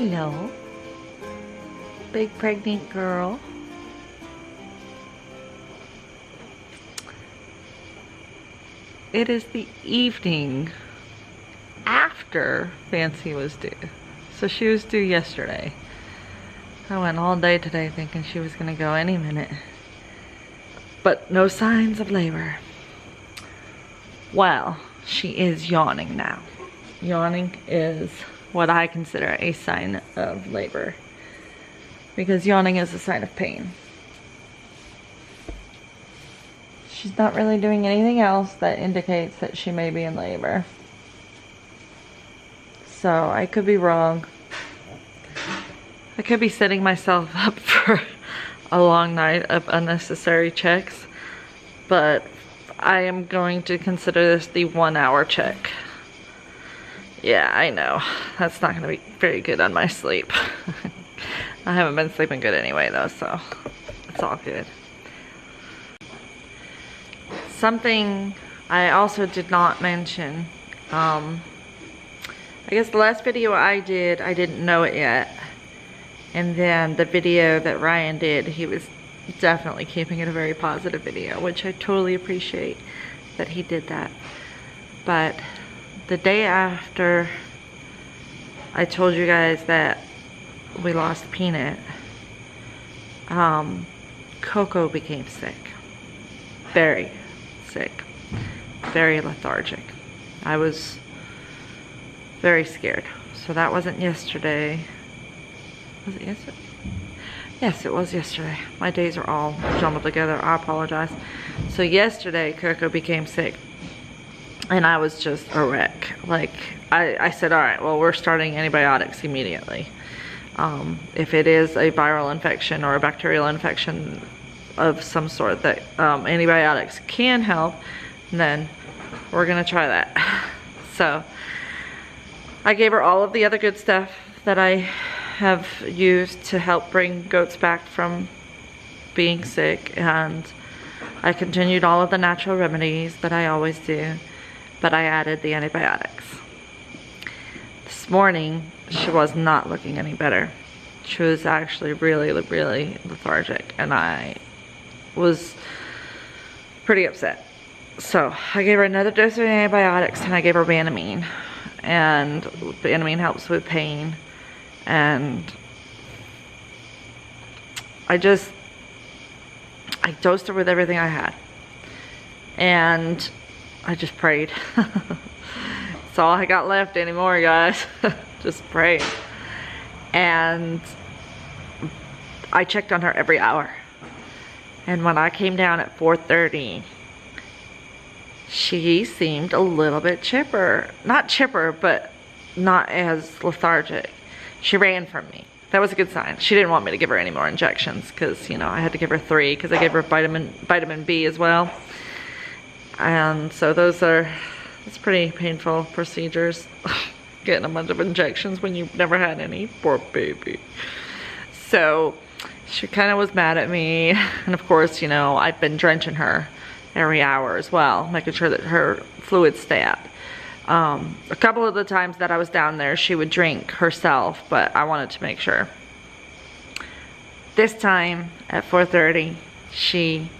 Hello, big pregnant girl. It is the evening after Fancy was due. So she was due yesterday. I went all day today thinking she was gonna go any minute. But no signs of labor. Well, she is yawning now. Yawning is what I consider a sign of labor, because yawning is a sign of pain. She's not really doing anything else that indicates that she may be in labor. So I could be wrong. I could be setting myself up for a long night of unnecessary checks, but I am going to consider this the 1 hour check. Yeah, I know. That's not going to be very good on my sleep. I haven't been sleeping good anyway though, so it's all good. Something I also did not mention, I guess the last video I didn't know it yet. And then the video that Ryan did, he was definitely keeping it a very positive video, which I totally appreciate that he did that. But the day after I told you guys that we lost Peanut, Coco became sick. Very sick. Very lethargic. I was very scared. So that wasn't yesterday. Was it yesterday? Yes, it was yesterday. My days are all jumbled together. I apologize. So yesterday, Coco became sick. And I was just a wreck. Like, I said, all right, well, we're starting antibiotics immediately. If it is a viral infection or a bacterial infection of some sort that antibiotics can help, then we're gonna try that. So I gave her all of the other good stuff that I have used to help bring goats back from being sick, and I continued all of the natural remedies that I always do, but I added the antibiotics. This morning, she was not looking any better. She was actually really, really lethargic, and I was pretty upset. So I gave her another dose of antibiotics, and I gave her Banamine. And Banamine helps with pain. And I dosed her with everything I had. And I just prayed. That's all I got left anymore, guys. Just pray. And I checked on her every hour. And when I came down at 4:30, she seemed a little bit chipper. Not chipper, but not as lethargic. She ran from me. That was a good sign. She didn't want me to give her any more injections because, you know, I had to give her 3 because I gave her vitamin B as well. And so it's pretty painful procedures. Getting a bunch of injections when you've never had any. Poor baby. So she kind of was mad at me. And of course, you know, I've been drenching her every hour as well, making sure that her fluids stay up. A couple of the times that I was down there, she would drink herself, but I wanted to make sure. This time at 4:30, she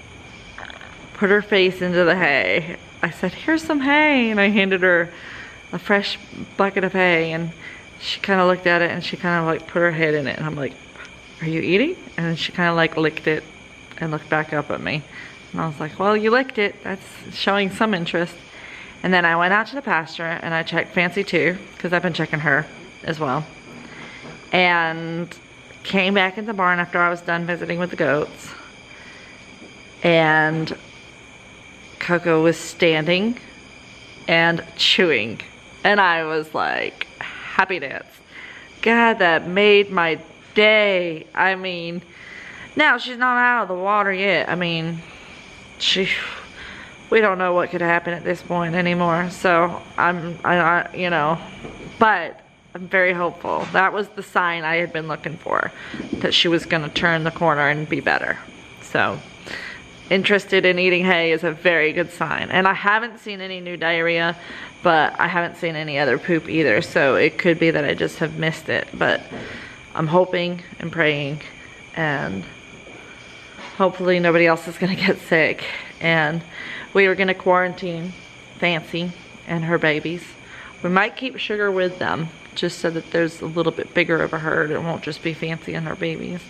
put her face into the hay. I said, "Here's some hay," and I handed her a fresh bucket of hay, and she kind of looked at it and she kind of like put her head in it, and I'm like, "Are you eating?" And then she kind of like licked it and looked back up at me, and I was like, "Well, you licked it. That's showing some interest." And then I went out to the pasture and I checked Fancy too, because I've been checking her as well. And came back in the barn after I was done visiting with the goats. And Coco was standing and chewing. And I was like, happy dance. God, that made my day. I mean, now she's not out of the water yet. I mean, we don't know what could happen at this point anymore. So you know, but I'm very hopeful. That was the sign I had been looking for, that she was gonna turn the corner and be better. So interested in eating hay is a very good sign. And I haven't seen any new diarrhea, but I haven't seen any other poop either. So it could be that I just have missed it. But I'm hoping and praying, and hopefully nobody else is gonna get sick. And we were gonna quarantine Fancy and her babies. We might keep Sugar with them, just so that there's a little bit bigger of a herd. It won't just be Fancy and her babies.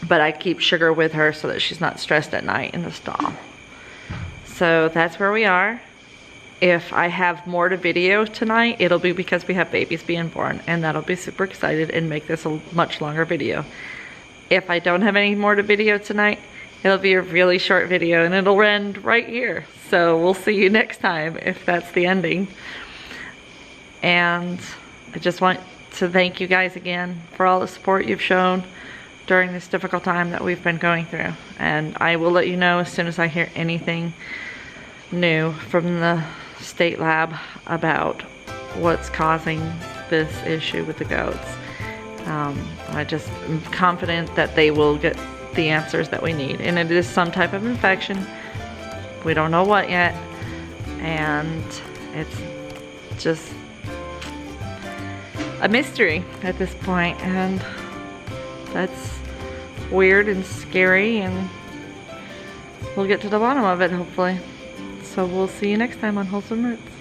But I keep Sugar with her so that she's not stressed at night in the stall. So that's where we are. If I have more to video tonight, it'll be because we have babies being born, and that'll be super excited and make this a much longer video. If I don't have any more to video tonight, it'll be a really short video and it'll end right here. So we'll see you next time if that's the ending. And I just want to thank you guys again for all the support you've shown during this difficult time that we've been going through. And I will let you know as soon as I hear anything new from the state lab about what's causing this issue with the goats. I just am confident that they will get the answers that we need. And it is some type of infection. We don't know what yet. And it's just a mystery at this point. And that's weird and scary, and we'll get to the bottom of it hopefully. So we'll see you next time on Wholesome Roots.